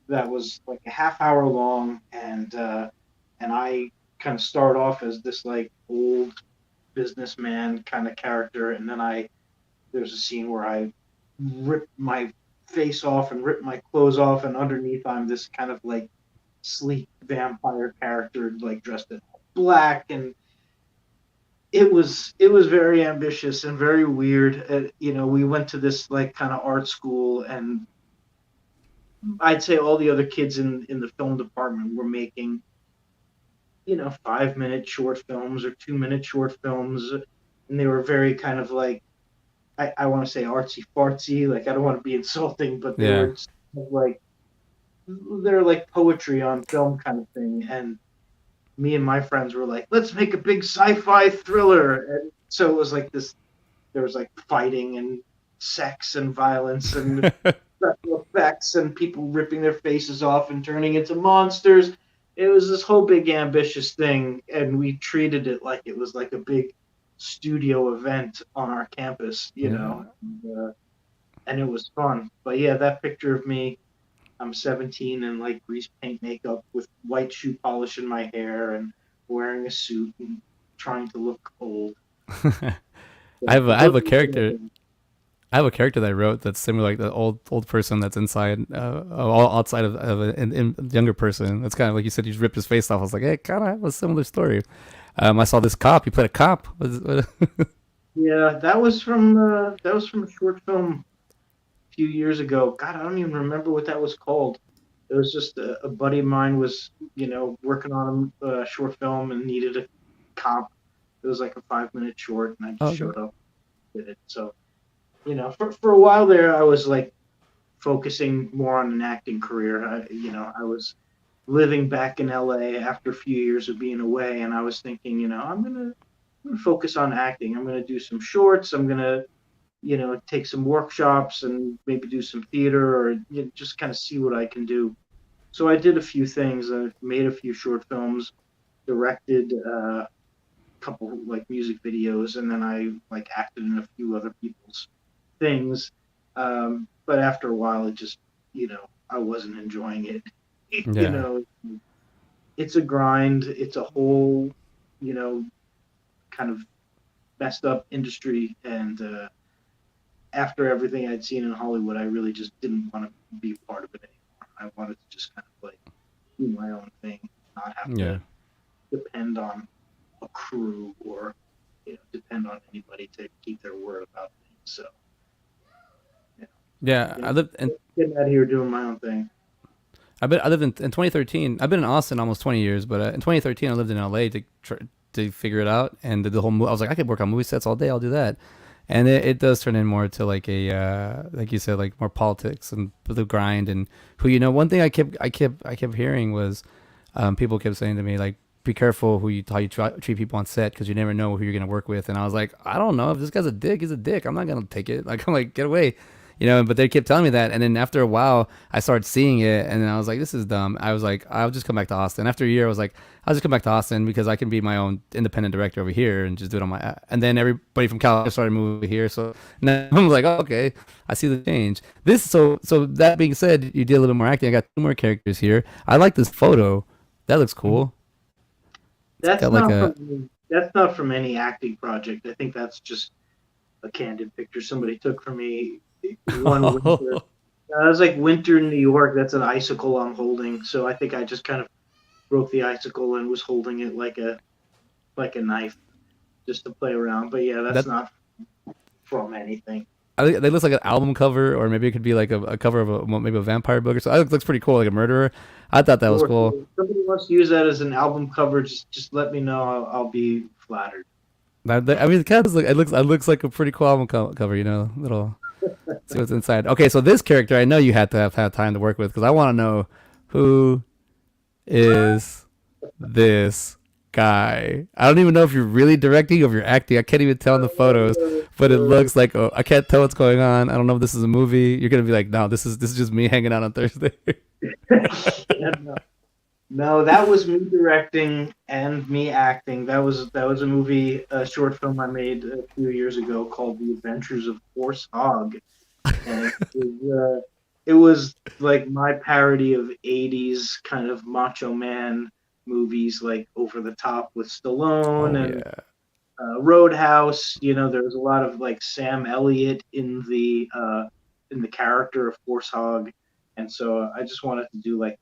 that was like a half hour long, and I kind of start off as this like old businessman kind of character, and then there's a scene where I rip my face off and rip my clothes off, and underneath I'm this kind of like sleek vampire character, like dressed in black, and it was very ambitious and very weird. We went to this like kind of art school, and I'd say all the other kids in the film department were making 5-minute short films or 2-minute short films, and they were very kind of like I want to say artsy fartsy. Like I don't want to be insulting, but they Yeah. were just like they're like poetry on film kind of thing. And me and my friends were like, let's make a big sci-fi thriller. And so it was like this. There was like fighting and sex and violence and special effects and people ripping their faces off and turning into monsters. It was this whole big ambitious thing, and we treated it like it was like a big studio event on our campus, Yeah. and it was fun. But yeah, that picture of me, I'm 17 and like grease paint makeup with white shoe polish in my hair and wearing a suit and trying to look old. I have a, I have Those a are the character. I have a character that I wrote that's similar, like the old person that's inside, all outside of an younger person. It's kind of like you said, he's ripped his face off. I was like, hey, kind of have a similar story. I saw this cop. You played a cop. Yeah, that was from a short film a few years ago. God, I don't even remember what that was called. It was just a buddy of mine was, working on a short film and needed a comp. It was like a 5-minute short, and I Oh, just okay. showed up and did it. So, for a while there, I was like focusing more on an acting career. I was living back in LA after a few years of being away, and I was thinking, I'm gonna focus on acting. I'm gonna do some shorts. I'm gonna take some workshops and maybe do some theater or just kind of see what I can do. So I did a few things. I made a few short films, directed a couple like music videos, and then I like acted in a few other people's things. But after a while, it just, I wasn't enjoying it. Yeah. It's a grind. It's a whole, kind of messed up industry. And after everything I'd seen in Hollywood, I really just didn't want to be part of it anymore. I wanted to just kind of like do my own thing, not have Yeah. to depend on a crew or depend on anybody to keep their word about things. So Yeah. I lived in getting out here doing my own thing. I lived in 2013. I've been in Austin almost 20 years, but in 2013 I lived in LA to figure it out and did the whole. I was like, I could work on movie sets all day. I'll do that, and it does turn in more to like a like you said, like more politics and the grind and who One thing I kept hearing was people kept saying to me like, be careful how you treat people on set because you never know who you're gonna work with. And I was like, I don't know if this guy's a dick. He's a dick. I'm not gonna take it. Like I'm like, get away. But they kept telling me that. And then after a while, I started seeing it. And then I was like, this is dumb. I was like, I'll just come back to Austin. After a year, I was like, I'll just come back to Austin because I can be my own independent director over here and just do it on my. And then everybody from California started moving here. So now I'm like, oh, okay, I see the change. So that being said, you did a little bit more acting. I got 2 more characters here. I like this photo. That looks cool. That's got not like that's not from any acting project. I think that's just a candid picture somebody took for me one winter. It was like winter in New York. That's an icicle I'm holding. So I think I just kind of broke the icicle and was holding it like a knife just to play around. But yeah, that's not from anything. I think that looks like an album cover, or maybe it could be like a cover of maybe a vampire book or so. It looks pretty cool, like a murderer. I thought that was cool. If somebody wants to use that as an album cover, just let me know. I'll be flattered. I mean, it kind of looks like a pretty cool album cover, little see what's inside. Okay, so this character, I know you had to have had time to work with because I want to know who is this guy. I don't even know if you're really directing or if you're acting. I can't even tell in the photos, but it looks like I can't tell what's going on. I don't know if this is a movie. You're gonna be like, no, this is just me hanging out on Thursday. No, that was me directing and me acting. That was a movie, a short film I made a few years ago called The Adventures of Horse Hog. And it was like my parody of 80s kind of macho man movies, like Over the Top with Stallone Roadhouse. There was a lot of like Sam Elliott in the character of Horse Hog. And so I just wanted to do like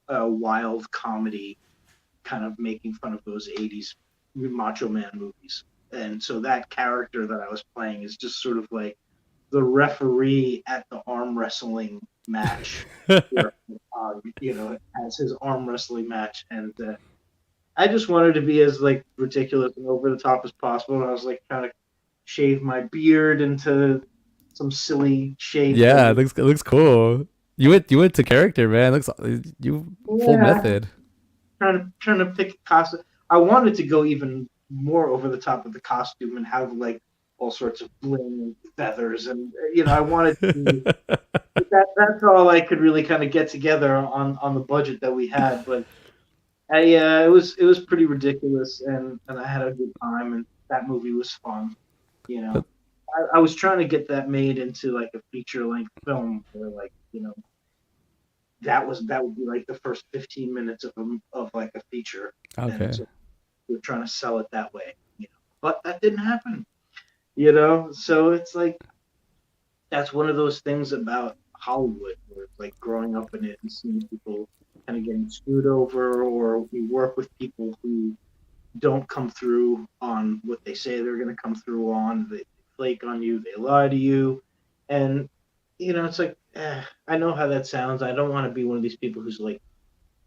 a wild comedy kind of making fun of those 80s Macho Man movies. And so that character that I was playing is just sort of like the referee at the arm wrestling match. Where, has his arm wrestling match. And I just wanted to be as like ridiculous and over the top as possible. And I was like trying to shave my beard into some silly shape. Yeah, it looks cool. You went to character, man. Looks full method. Trying to pick a costume. I wanted to go even more over the top of the costume and have like all sorts of bling and feathers, and I wanted to. That's all I could really kind of get together on the budget that we had, but it was pretty ridiculous, and I had a good time, and that movie was fun. I was trying to get that made into like a feature length film where like that would be like the first 15 minutes of like a feature. Okay. So we're trying to sell it that way, but that didn't happen, so it's like that's one of those things about Hollywood where it's like growing up in it and seeing people kind of getting screwed over, or we work with people who don't come through on what they say they're going to come through on. They flake on you, they lie to you, and it's like I know how that sounds. I don't want to be one of these people who's like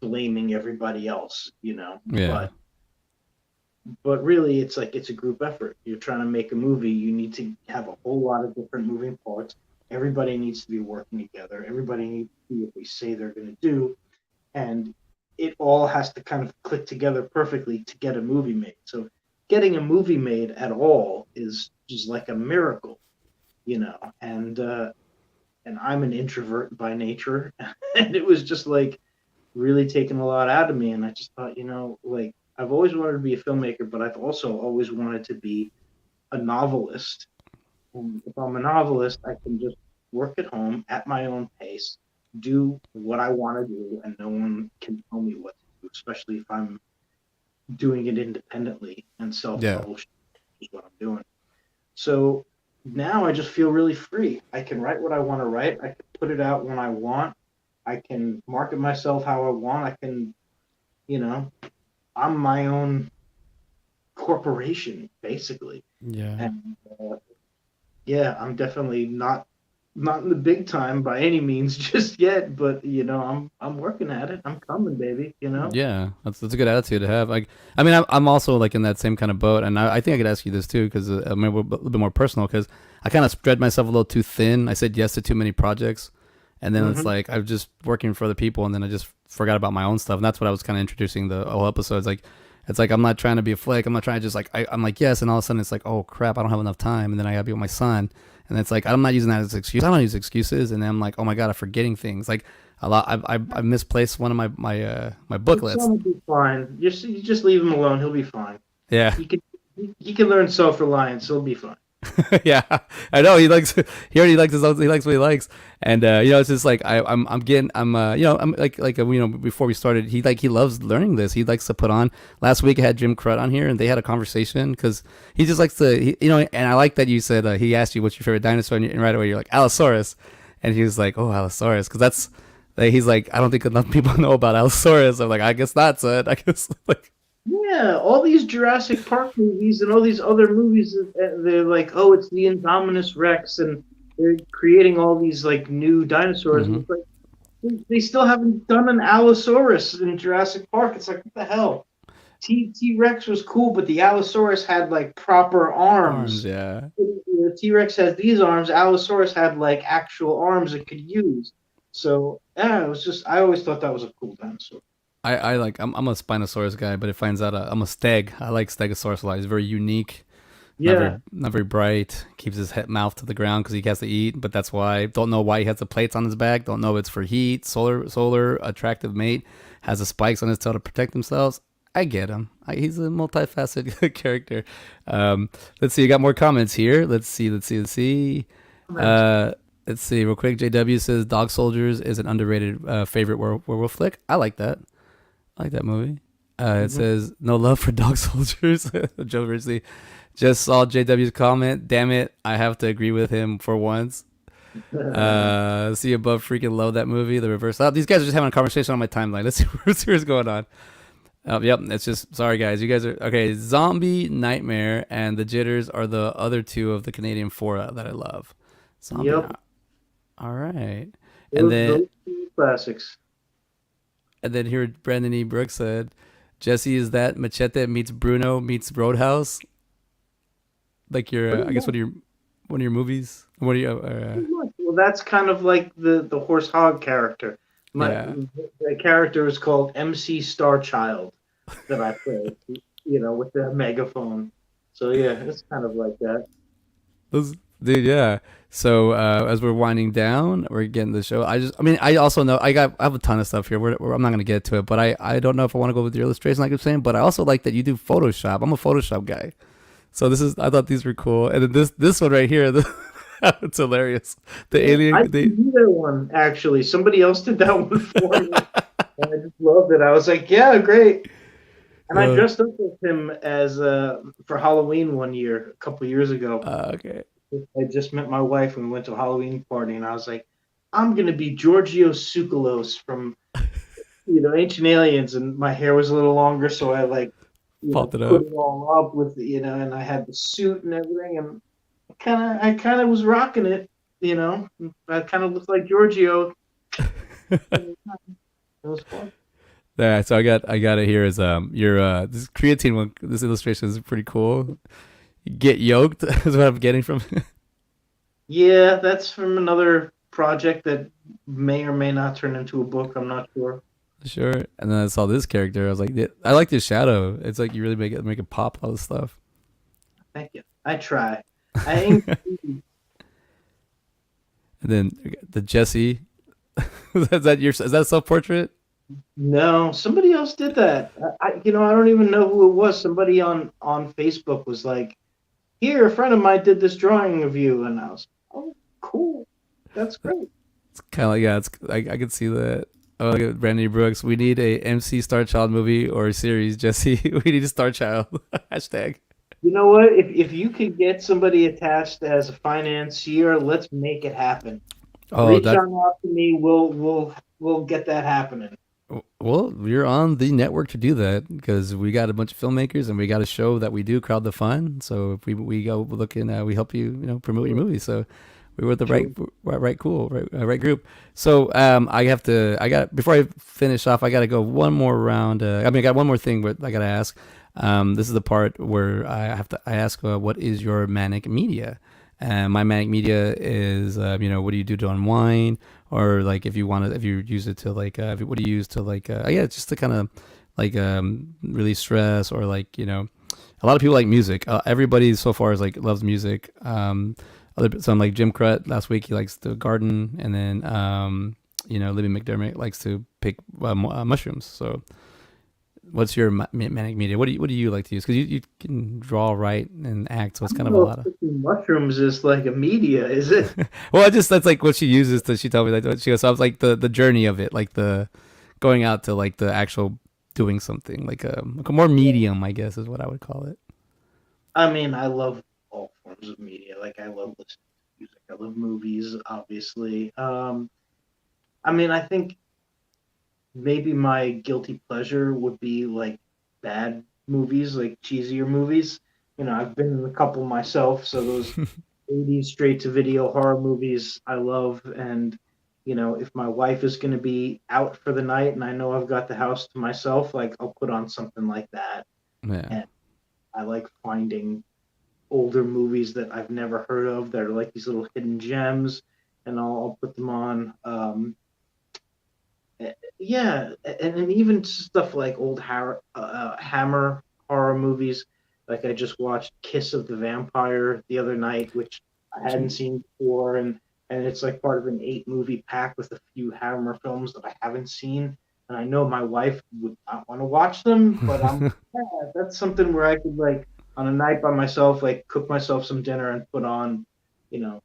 blaming everybody else, Yeah. But really, it's like it's a group effort. You're trying to make a movie. You need to have a whole lot of different moving parts. Everybody needs to be working together. Everybody needs to do what they say they're going to do, and it all has to kind of click together perfectly to get a movie made. So getting a movie made at all is just like a miracle. and I'm an introvert by nature, and it was just like really taking a lot out of me. And I just thought, like I've always wanted to be a filmmaker, but I've also always wanted to be a novelist. And if I'm a novelist, I can just work at home at my own pace, do what I want to do, and no one can tell me what to do, especially if I'm doing it independently and Yeah. self-published, is what I'm doing. So now I just feel really free. I can write what I want to write. I can put it out when I want. I can market myself how I want. I can, I'm my own corporation, basically. Yeah. And yeah, I'm definitely not in the big time by any means just yet, but I'm working at it. I'm coming, baby. Yeah, that's a good attitude to have. Like, I mean, I'm also like in that same kind of boat, and I think I could ask you this too, because I mean, we're a little bit more personal, because I kind of spread myself a little too thin. I said yes to too many projects, and then it's like I'm just working for other people, and then I just forgot about my own stuff, and that's what I was kind of introducing the whole episode. It's like I'm not trying to be a flake. I'm not trying to just like I'm like yes, and all of a sudden it's like, oh crap, I don't have enough time, and then I gotta be with my son, and it's like I'm not using that as an excuse. I don't use excuses, and then I'm like, oh my god, I'm forgetting things. Like a lot, I misplaced one of my booklets. He'll be fine. You just leave him alone. He'll be fine. Yeah, He can learn self-reliance. He'll be fine. yeah, I know he already likes his own, he likes what he likes, and it's just like I'm before we started, he loves learning this. He likes to put on. Last week I had Jim Crut on here, and they had a conversation because he just likes to, and I like that you said he asked you what's your favorite dinosaur, and right away you're like Allosaurus, and he was like, oh, Allosaurus, because that's like, he's like, I don't think enough people know about Allosaurus. I'm like, I guess not, son. I guess like. Yeah, all these Jurassic Park movies and all these other movies, they're like, oh, it's the Indominus Rex, and they're creating all these like new dinosaurs. Mm-hmm. It's like they still haven't done an Allosaurus in Jurassic Park. It's like, what the hell? T-Rex was cool, but the Allosaurus had like proper arms. Yeah. T-Rex has these arms. Allosaurus had like actual arms it could use. So yeah, it was just, I always thought that was a cool dinosaur. I'm a Spinosaurus guy, but it finds out I'm a steg. I like Stegosaurus a lot. He's very unique. Yeah. Not very bright. Keeps his mouth to the ground because he has to eat. But that's why. Don't know why he has the plates on his back. Don't know if it's for heat. Solar attractive mate. Has the spikes on his tail to protect themselves. I get him. He's a multifaceted character. Let's see. You got more comments here. Let's see. Let's see real quick. JW says Dog Soldiers is an underrated favorite werewolf flick. I like that. I like that movie. It says no love for Dog Soldiers. Joe Ridgely just saw JW's comment. Damn it, I have to agree with him for once. See above, freaking love that movie. The reverse. These guys are just having a conversation on my timeline. Let's see what's going on. Yep, it's just, sorry guys, you guys are okay. Zombie, Nightmare, and The Jitters are the other two of the Canadian fora that I love. Zombie. Yep. All right. Those classics. And then here Brandon E. Brooks said, Jesse, is that Machete meets Bruno meets Roadhouse? Like your, I guess one of your movies. What are you? Well, that's kind of like the horse hog character. The character is called MC Starchild that I play, with the megaphone. So yeah, it's kind of like that. Dude, yeah. So as we're winding down, we're getting the show. I also know I have a ton of stuff here. I'm not gonna get to it, but I don't know if I want to go with your illustration, like I'm saying. But I also like that you do Photoshop. I'm a Photoshop guy, so I thought these were cool. And then this one right here, it's hilarious. The alien. I did that one actually. Somebody else did that one for me, and I just loved it. I was like, yeah, great. And I dressed up with him as for Halloween one year, a couple years ago. Okay. I just met my wife and we went to a Halloween party, and I was like, I'm going to be Giorgio Tsoukalos from, Ancient Aliens, and my hair was a little longer, so I popped it put it all up with, and I had the suit and everything, and I kind of was rocking it, I kind of looked like Giorgio. It was fun. Yeah, so I got it here as your this creatine one. This illustration is pretty cool. Get yoked is what I'm getting from. Yeah, that's from another project that may or may not turn into a book. I'm not sure. Sure. And then I saw this character. I was like, I like this shadow. It's like you really make it pop, all this stuff. Thank you. I try. I And then the Jesse. Is that a self portrait? No, somebody else did that. I don't even know who it was. Somebody on Facebook was like, "Here, a friend of mine did this drawing of you," and I was, "Oh, cool, that's great." It's kind of like, yeah, it's I can see that. Oh, look at Brandy Brooks. We need a MC Star Child movie or series, Jesse. We need a Star Child. Hashtag. You know what? If you could get somebody attached as a financier, let's make it happen. Oh, Reach that. on out to me. We'll get that happening. Well, you're on the network to do that because we got a bunch of filmmakers and we got a show that we do crowd the fun. So if we go looking, we help you, promote your movie. So we were the right group. So I got before I finish off, I got to go one more round. I got one more thing, but I got to ask. This is the part where I ask, what is your manic media? And my manic media is, what do you do to unwind, or like if you use it to like, what do you use to like, yeah, just to kind of like release stress, or like, a lot of people like music. Everybody so far is like loves music. Some like Jim Crut last week, he likes to garden, and then Libby McDermott likes to pick mushrooms. So what's your manic media? What do you like to use? Because you can draw, write, and act, so it's I kind don't of a know lot if of. picking mushrooms is like a media, is it? Well, that's like what she uses to. She told me that she goes. So I was like the journey of it, like the going out to like the actual doing something, like a more medium, I guess is what I would call it. I mean, I love all forms of media. Like, I love listening to music. I love movies, obviously. I mean, I think maybe my guilty pleasure would be like bad movies, like cheesier movies. I've been in a couple myself, so those 80s straight to video horror movies I love. And, if my wife is going to be out for the night and I know I've got the house to myself, like, I'll put on something like that. Yeah. And I like finding older movies that I've never heard of that are like these little hidden gems, and I'll put them on. Yeah, and even stuff like old Hammer horror movies. Like, I just watched Kiss of the Vampire the other night, which I hadn't seen before, and it's like part of an 8 movie pack with a few Hammer films that I haven't seen. And I know my wife would not want to watch them, but yeah, that's something where I could, like, on a night by myself, like, cook myself some dinner and put on,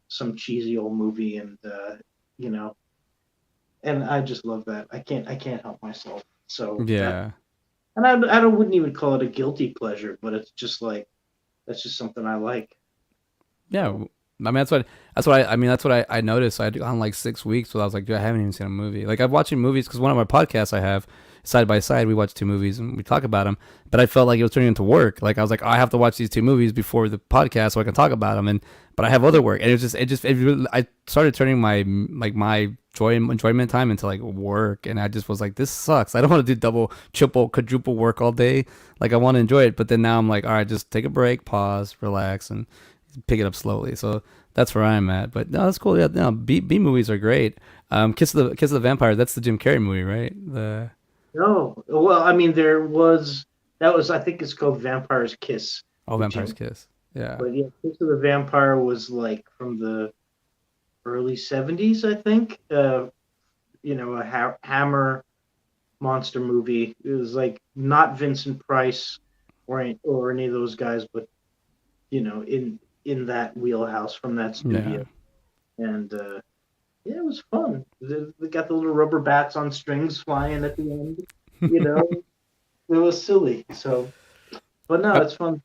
some cheesy old movie, and you know, and I just love that. I can't help myself. So that, Yeah. and I wouldn't even call it a guilty pleasure, but it's just like that's just something I like. Yeah. So I mean, that's what I noticed. I had gone like 6 weeks, so I was like, dude, I haven't even seen a movie. Like, I'm watching movies because one of our podcasts I have, side by side, we watch 2 movies and we talk about them. But I felt like it was turning into work. Like, I was like, oh, I have to watch these 2 movies before the podcast so I can talk about them. But I have other work, and I started turning my enjoyment time into like work, and I just was like, this sucks. I don't want to do double, triple, quadruple work all day. Like, I want to enjoy it, but then now I'm like, all right, just take a break, pause, relax, and pick it up slowly. So that's where I'm at. But no, that's cool. Yeah, no, B movies are great. Kiss of the Vampire. That's the Jim Carrey movie, right? The no, well, I mean, that was I think it's called Vampire's Kiss Oh, with Vampire's Jim. Kiss. Yeah. But yeah, Kiss of the Vampire was like from the early '70s, I think. A Hammer monster movie. It was like not Vincent Price or any of those guys, but in that wheelhouse from that Yeah. studio. And yeah, it was fun. They got the little rubber bats on strings flying at the end. You know, it was silly. So, but no, I, it's fun.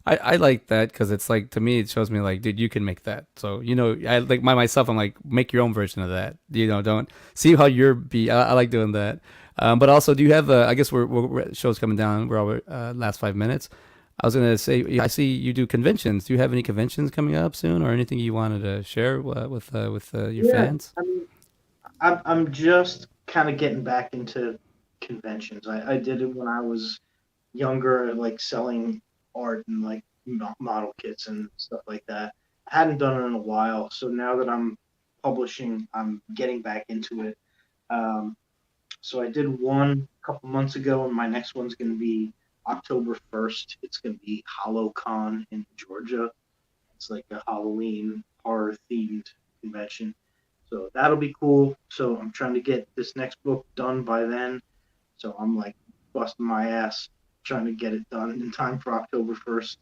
I like that because it's like, to me, it shows me like, dude, you can make that. So, I like myself, I'm like, make your own version of that. Don't see how you're I like doing that. But also, do you have I guess show's coming down. We're all last 5 minutes. I was gonna say, I see you do conventions. Do you have any conventions coming up soon, or anything you wanted to share with your Yeah, fans? I mean, I'm just kind of getting back into conventions. I did it when I was younger, like selling art and like model kits and stuff like that. I hadn't done it in a while, so now that I'm publishing, I'm getting back into it. Um, so I did one a couple months ago, and my next one's going to be October 1st. It's going to be HallowCon in Georgia. It's like a Halloween horror themed convention. So that'll be cool. So I'm trying to get this next book done by then. So I'm like busting my ass trying to get it done in time for October 1st.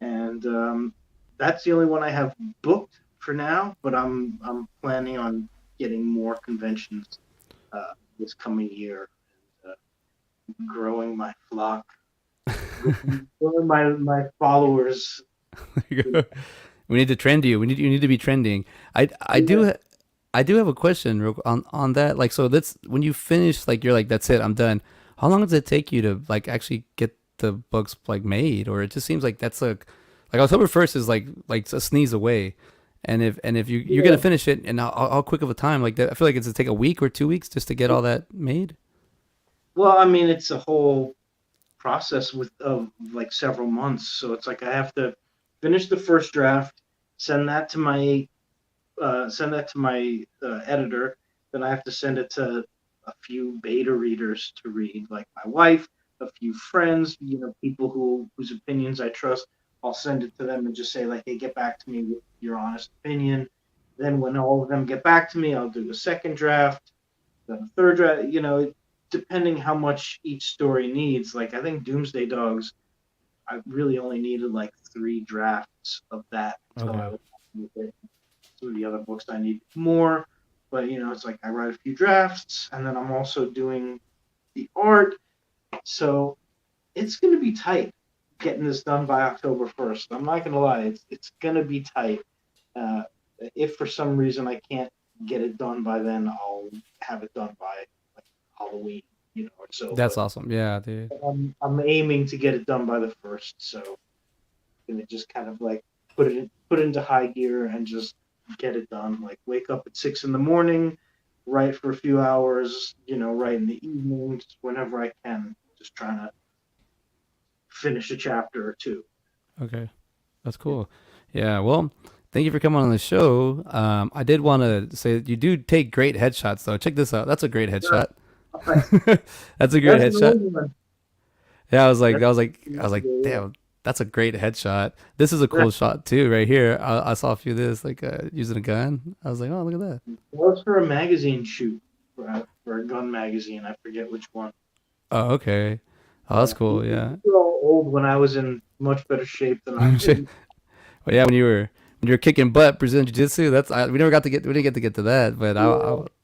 And that's the only one I have booked for now. But I'm planning on getting more conventions this coming year, and growing my flock, growing my followers. There you go. We need to trend you. You need to be trending. I do I do have a question on that. Like, so that's when you finish, like, you're like, that's it, I'm done. How long does it take you to like actually get the books like made? Or it just seems like that's like October 1st is like a sneeze away. And if you're gonna finish it, and how quick of a time like that? I feel like it's gonna take a week or 2 weeks just to get all that made. Well, I mean, it's a whole process of like several months. So it's like I have to finish the first draft, send that to my editor. Then I have to send it to a few beta readers to read, like my wife, a few friends, people whose opinions I trust. I'll send it to them and just say, like, hey, get back to me with your honest opinion. Then when all of them get back to me, I'll do a second draft, then a third draft. Depending how much each story needs. Like, I think Doomsday Dogs, I really only needed like 3 drafts of that until I was done with it. Some of the other books I need more, but it's like I write a few drafts, and then I'm also doing the art, so it's gonna be tight getting this done by October 1st. I'm not gonna lie, it's gonna be tight. If for some reason I can't get it done by then, I'll have it done by like Halloween, or so. That's awesome. Yeah, dude. I'm aiming to get it done by the 1st, so I'm gonna just kind of like put it into high gear and just get it done. Like, wake up at 6 a.m, write for a few hours, write in the evening, just whenever I can, just trying to finish a chapter or 2. Okay, that's cool. Yeah, well, thank you for coming on the show. I did want to say that you do take great headshots, though. Check this out. That's a great headshot. That's a great headshot. Yeah, I was like, damn, that's a great headshot. This is a cool shot too, right here. I saw a few of this, like using a gun. I was like, oh, look at that. That was for a magazine shoot, for a gun magazine. I forget which one. Oh, okay. Oh, that's cool. Yeah. We were all old when I was in much better shape than I am. Well, yeah, when you were kicking butt, Brazilian Jiu-Jitsu. We didn't get to get to that, but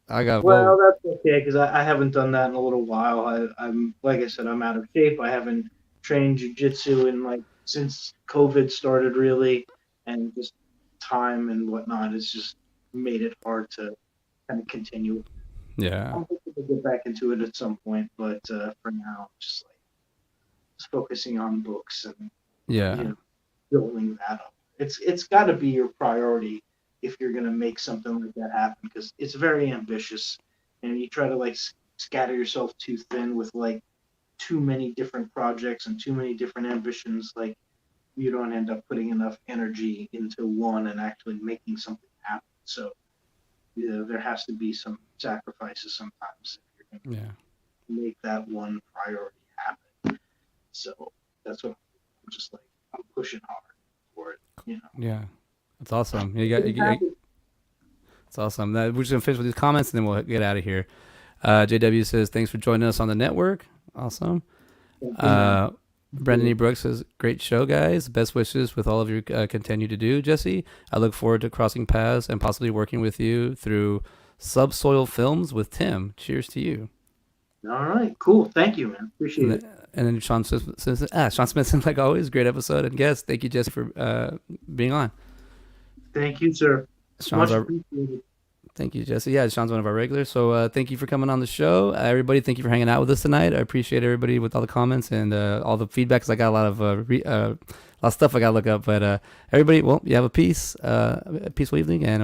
I got. Well, that's okay, because I haven't done that in a little while. I'm like I said, I'm out of shape. I haven't trained jiu-jitsu in since COVID started, really, and just time and whatnot has just made it hard to kind of continue. Yeah. I'm hoping to get back into it at some point, but for now, just focusing on books and building that up. It's got to be your priority if you're going to make something like that happen, because it's very ambitious, and you try to scatter yourself too thin with too many different projects and too many different ambitions. You don't end up putting enough energy into one and actually making something happen. So there has to be some sacrifices sometimes if you're going to make that one priority happen. So that's what I'm just I'm pushing hard for it. Yeah, that's awesome. It's awesome. We're just gonna finish with these comments and then we'll get out of here. JW says, thanks for joining us on the network. Awesome. Brendan E. Brooks says, great show, guys. Best wishes with all of your continue to do, Jesse. I look forward to crossing paths and possibly working with you through Subsoil Films with Tim. Cheers to you. All right, cool. Thank you, man. Appreciate it. And then Sean Smith says, like always, great episode and guest. Thank you, Jesse, for being on. Thank you, sir. Much appreciated. Thank you, Jesse. Yeah, Sean's one of our regulars. So thank you for coming on the show. Everybody, thank you for hanging out with us tonight. I appreciate everybody with all the comments and all the feedback, because I got a lot of stuff I got to look up. But everybody, well, you have a peaceful evening, and